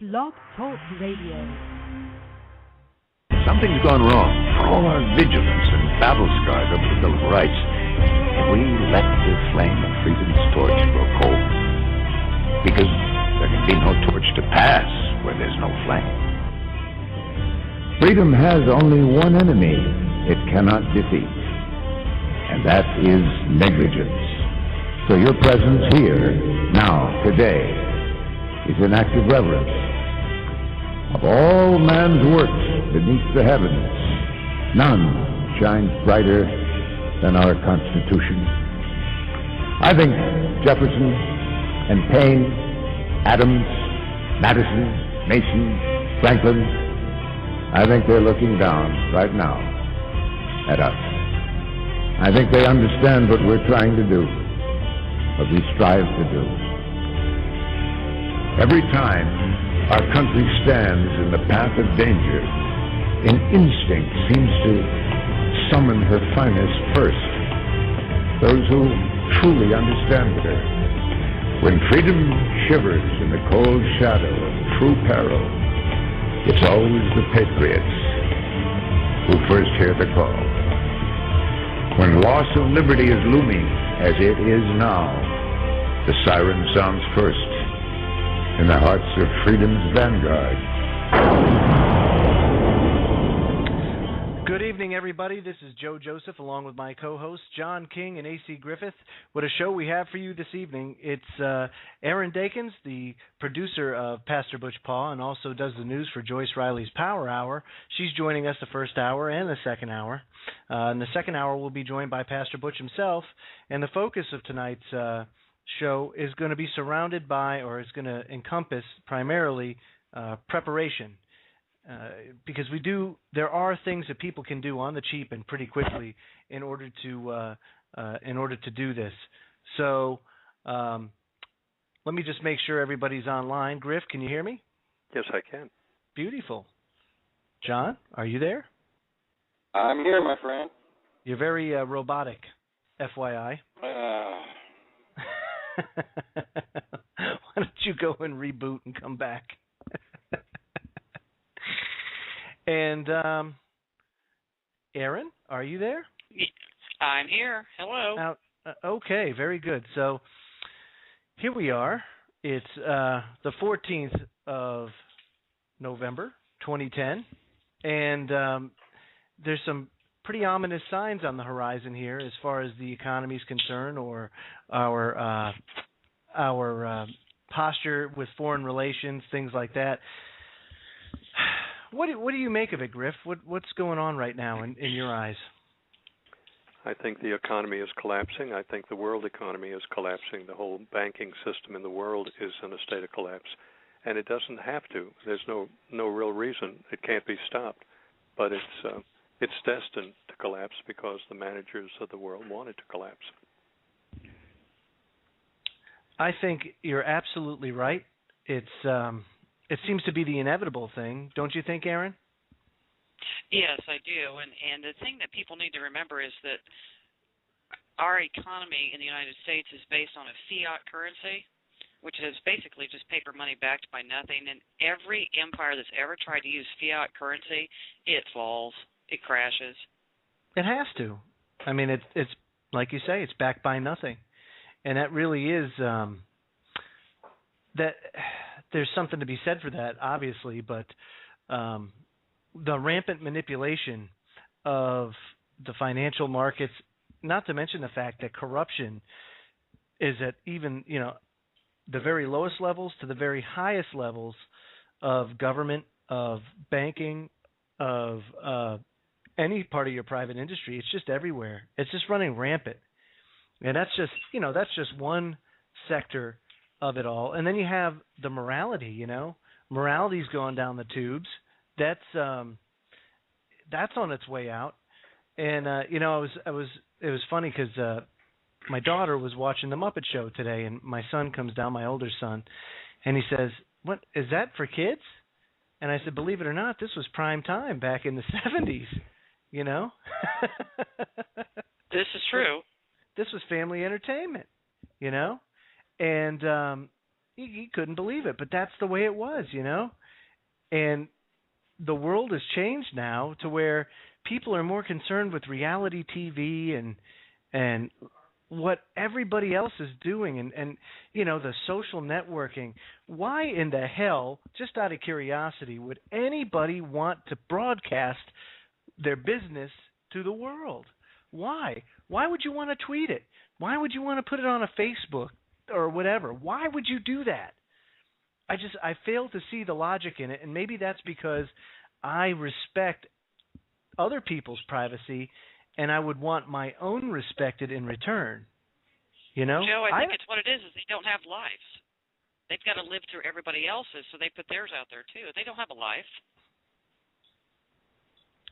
Blog Talk Radio. Something's gone wrong. For all our vigilance and battle scars over the Bill of Rights, have we let the flame of freedom's torch grow cold? Because there can be no torch to pass where there's no flame. Freedom has only one enemy it cannot defeat, and that is negligence. So your presence here, now, today, is an act of reverence. Of all man's works beneath the heavens, none shines brighter than our Constitution. I think Jefferson and Paine, Adams, Madison, Mason, Franklin, I think they're looking down right now at us. I think they understand what we're trying to do, what we strive to do. Every time our country stands in the path of danger, an instinct seems to summon her finest first, those who truly understand her. When freedom shivers in the cold shadow of true peril, it's always the patriots who first hear the call. When loss of liberty is looming, as it is now, the siren sounds first in the hearts of freedom's vanguard. Good evening, everybody. This is Joe Joseph, along with my co-hosts, John King and A.C. Griffith. What a show we have for you this evening. It's Aaron Dakins, the producer of Pastor Butch Paugh, and also does the news for Joyce Riley's Power Hour. She's joining us the first hour and the second hour. In the second hour, we'll be joined by Pastor Butch himself, and the focus of tonight's show is going to be surrounded by, or is going to encompass primarily preparation, because there are things that people can do on the cheap and pretty quickly in order to do this. So let me just make sure everybody's online. Griff, can you hear me? Yes, I can. Beautiful. John, are you there? I'm here, my friend. You're very robotic, FYI. Why don't you go and reboot and come back? And Aaron, are you there? I'm here. Hello. Okay, very good. So here we are. It's the 14th of November, 2010, and there's some pretty ominous signs on the horizon here as far as the economy is concerned, or our posture with foreign relations, things like that. What do you make of it, Griff? What's going on right now in your eyes? I think the economy is collapsing. I think the world economy is collapsing. The whole banking system in the world is in a state of collapse, and it doesn't have to. There's no real reason. It can't be stopped, but it's destined to collapse because the managers of the world want it to collapse. I think you're absolutely right. It seems to be the inevitable thing, don't you think, Aaron? Yes, I do. And the thing that people need to remember is that our economy in the United States is based on a fiat currency, which is basically just paper money backed by nothing. And every empire that's ever tried to use fiat currency, it falls. It crashes. It has to. I mean, it's like you say, it's backed by nothing. And that really is that there's something to be said for that, obviously, but the rampant manipulation of the financial markets, not to mention the fact that corruption is at even, the very lowest levels to the very highest levels of government, of banking, of any part of your private industry. It's just everywhere. It's just running rampant. And that's just one sector of it all. And then you have the morality, morality's going down the tubes. That's on its way out. And it was funny because my daughter was watching the Muppet Show today, and my son comes down, my older son, and he says, "What is that for kids?" And I said, "Believe it or not, this was prime time back in the 70s, This is true. This was family entertainment, And he couldn't believe it, but that's the way it was, And the world has changed now to where people are more concerned with reality TV and what everybody else is doing and the social networking. Why in the hell, just out of curiosity, would anybody want to broadcast their business to the world? Why? Why would you want to tweet it? Why would you want to put it on a Facebook or whatever? Why would you do that? I fail to see the logic in it, and maybe that's because I respect other people's privacy, and I would want my own respected in return. Joe, I think it's what it is they don't have lives. They've got to live through everybody else's, so they put theirs out there too. They don't have a life.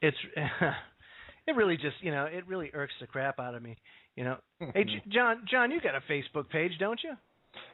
It really just, it really irks the crap out of me. Hey, John, you got a Facebook page, don't you?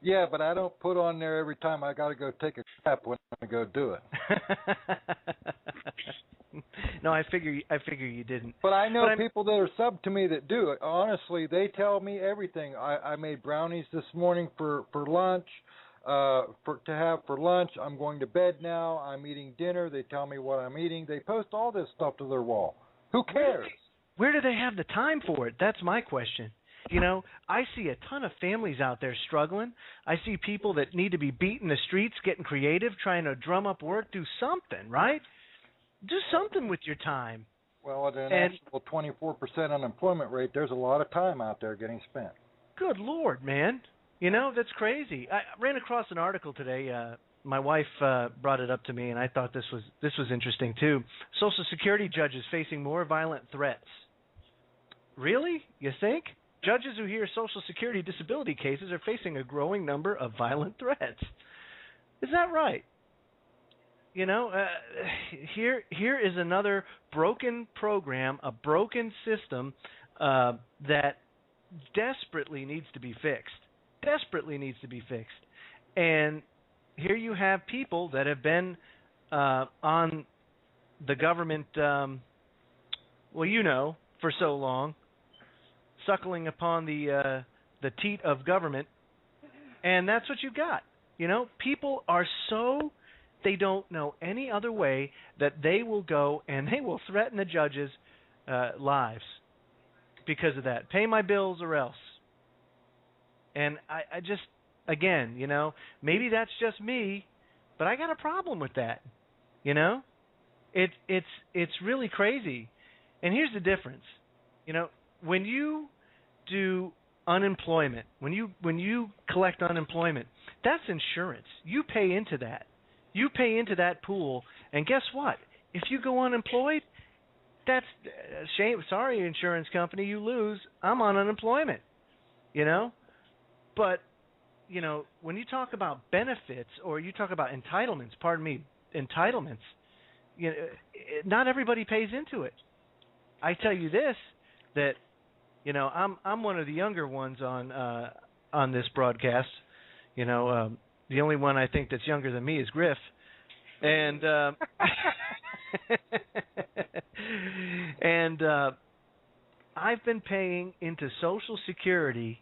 Yeah, but I don't put on there every time I got to go take a crap when I go do it. No, I figure you didn't. But I know people that are sub to me that do it. Honestly, they tell me everything. I made brownies this morning for lunch. To have for lunch. I'm going to bed now. I'm eating dinner. They tell me what I'm eating. They post all this stuff to their wall. Who cares? Where do they have the time for it? That's my question. I see a ton of families out there struggling. I see people that need to be beat in the streets, getting creative, trying to drum up work. Do something, right? Do something with your time. Well, at an actual 24% unemployment rate, there's a lot of time out there getting spent. Good Lord, man. That's crazy. I ran across an article today. My wife brought it up to me, and I thought this was interesting too. Social Security judges facing more violent threats. Really? You think? Judges who hear Social Security disability cases are facing a growing number of violent threats. Is that right? Here is another broken program, a broken system that desperately needs to be fixed. Desperately needs to be fixed. And here you have people that have been on the government, for so long, suckling upon the teat of government, and that's what you got. People are so, they don't know any other way that they will go and they will threaten the judges' lives because of that. Pay my bills or else. And I just, again, maybe that's just me, but I got a problem with that. It's really crazy. And here's the difference. When you do unemployment, when you collect unemployment, that's insurance. You pay into that. You pay into that pool, and guess what? If you go unemployed, that's shame. Sorry, insurance company, you lose. I'm on unemployment. But when you talk about benefits or you talk about entitlements, not everybody pays into it. I tell you this, that I'm one of the younger ones on this broadcast. The only one I think that's younger than me is Griff, and I've been paying into Social Security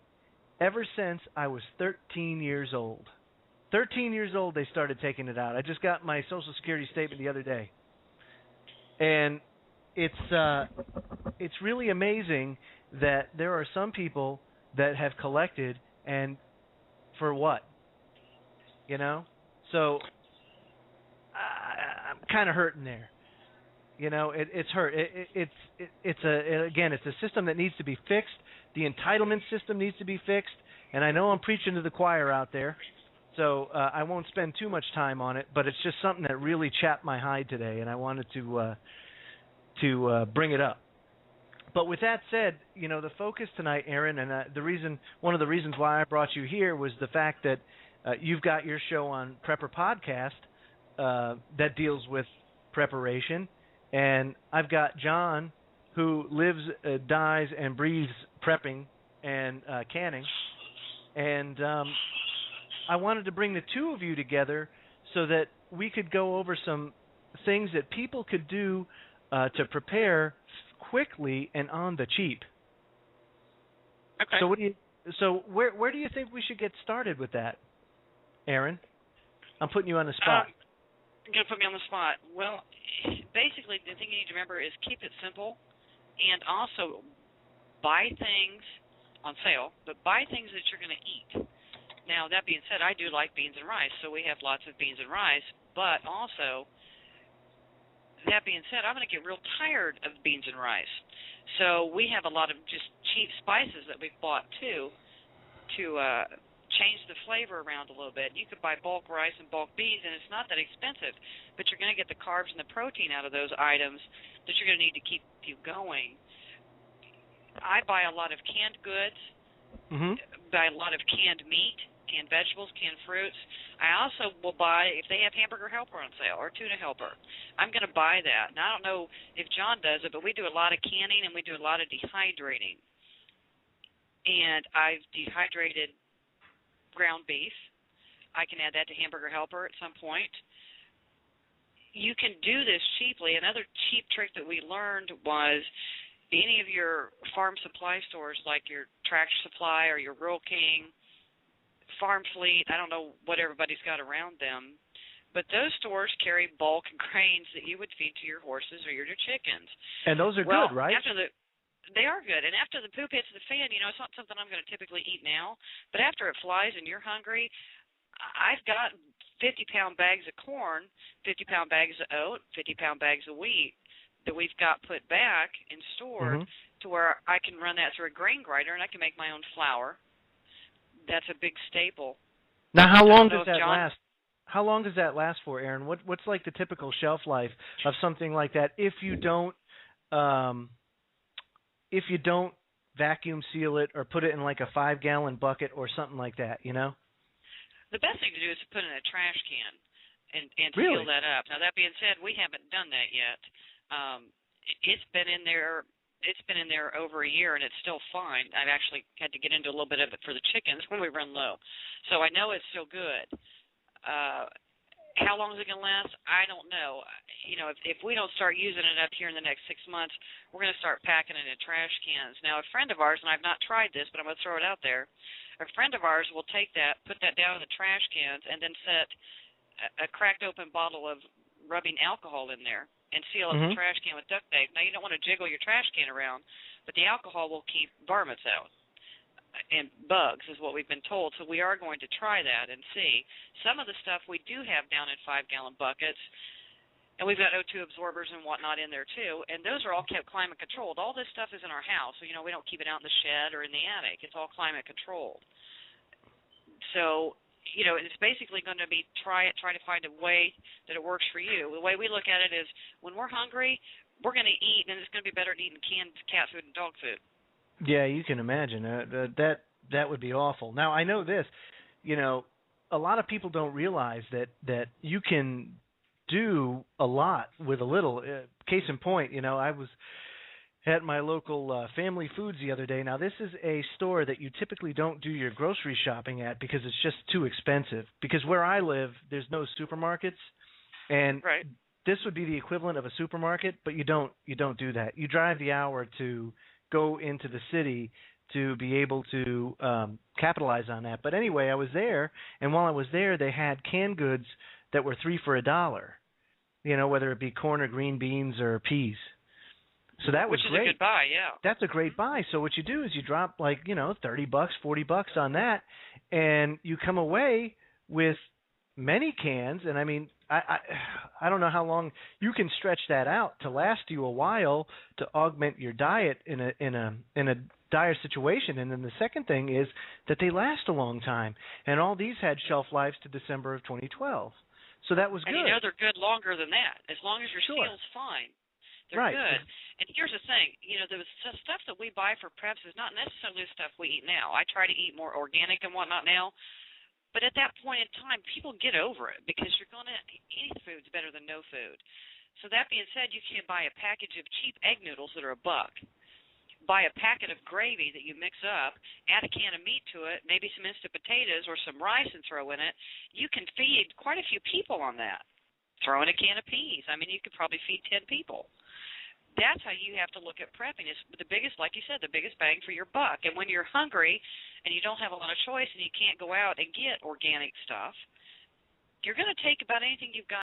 ever since I was 13 years old. 13 years old, they started taking it out. I just got my Social Security statement the other day, and it's really amazing that there are some people that have collected, and for what? So I'm kind of hurting there. It's hurt. It's a system that needs to be fixed. The entitlement system needs to be fixed, and I know I'm preaching to the choir out there, so I won't spend too much time on it. But it's just something that really chapped my hide today, and I wanted to bring it up. But with that said, the focus tonight, Aaron, and one of the reasons why I brought you here was the fact that you've got your show on Prepper Podcast that deals with preparation, and I've got John, who lives, dies, and breathes prepping and canning, and I wanted to bring the two of you together so that we could go over some things that people could do to prepare quickly and on the cheap. Okay. So where do you think we should get started with that? Aaron? I'm putting you on the spot. You're going to put me on the spot. Well, basically, the thing you need to remember is keep it simple, and also buy things on sale, but buy things that you're going to eat. Now, that being said, I do like beans and rice, so we have lots of beans and rice, but also, that being said, I'm going to get real tired of beans and rice. So we have a lot of just cheap spices that we've bought, too, to change the flavor around a little bit. You could buy bulk rice and bulk beans, and it's not that expensive, but you're going to get the carbs and the protein out of those items that you're going to need to keep you going. I buy a lot of canned goods, buy a lot of canned meat, canned vegetables, canned fruits. I also will buy, if they have hamburger helper on sale or tuna helper, I'm going to buy that. And I don't know if John does it, but we do a lot of canning and we do a lot of dehydrating. And I've dehydrated ground beef. I can add that to hamburger helper at some point. You can do this cheaply. Another cheap trick that we learned was any of your farm supply stores like your Tractor Supply or your Rural King, Farm Fleet, I don't know what everybody's got around them, but those stores carry bulk grains that you would feed to your horses or your chickens. And those are good, right? They are good. And after the poop hits the fan, it's not something I'm going to typically eat now. But after it flies and you're hungry, I've got 50-pound bags of corn, 50-pound bags of oat, 50-pound bags of wheat that we've got put back and stored to where I can run that through a grain grinder and I can make my own flour. That's a big staple. Now, how long does that last? How long does that last for, Aaron? What's like the typical shelf life of something like that if you don't vacuum seal it or put it in like a 5-gallon bucket or something like that, The best thing to do is to put it in a trash can and really? seal that up. Now, that being said, we haven't done that yet. It's been in there. It's been in there over a year, and it's still fine. I've actually had to get into a little bit of it for the chickens when we run low. So I know it's still good. How long is it going to last? I don't know. If we don't start using it up here in the next 6 months, we're going to start packing it in trash cans. Now, a friend of ours, and I've not tried this, but I'm going to throw it out there, a friend of ours will take that, put that down in the trash cans, and then set a cracked open bottle of rubbing alcohol in there and seal up the trash can with duct tape. Now, you don't want to jiggle your trash can around, but the alcohol will keep varmints out. And bugs is what we've been told, so we are going to try that and see. Some of the stuff we do have down in 5-gallon buckets, and we've got O2 absorbers and whatnot in there too, and those are all kept climate controlled. All this stuff is in our house, so we don't keep it out in the shed or in the attic. It's all climate controlled. So, it's basically going to be try to find a way that it works for you. The way we look at it is when we're hungry, we're going to eat, and it's going to be better than eating canned cat food and dog food. Yeah, you can imagine. That would be awful. Now, I know this. A lot of people don't realize that you can do a lot with a little. Case in point, I was at my local Family Foods the other day. Now, this is a store that you typically don't do your grocery shopping at because it's just too expensive. Because where I live, there's no supermarkets, and this would be the equivalent of a supermarket, but you don't do that. You drive the hour to go into the city to be able to capitalize on that. But anyway, I was there, and while I was there, they had canned goods that were 3 for $1, whether it be corn or green beans or peas. So that was great. Which is a good buy, yeah. That's a great buy. So what you do is you drop $30, $40 on that, and you come away with many cans. And I mean, I don't know how long you can stretch that out to last you a while to augment your diet in a dire situation. And then the second thing is that they last a long time. And all these had shelf lives to December of 2012. So that was good. And they're good longer than that. As long as your seal's fine, they're good. And here's the thing, the stuff that we buy for preps is not necessarily the stuff we eat now. I try to eat more organic and whatnot now. But at that point in time, people get over it because any food's better than no food. So that being said, you can buy a package of cheap egg noodles that are $1. Buy a packet of gravy that you mix up, add a can of meat to it, maybe some instant potatoes or some rice and throw in it. You can feed quite a few people on that. Throw in a can of peas. I mean, you could probably feed 10 people. That's how you have to look at prepping. It's the biggest, like you said, the biggest bang for your buck. And when you're hungry and you don't have a lot of choice and you can't go out and get organic stuff, you're going to take about anything you've got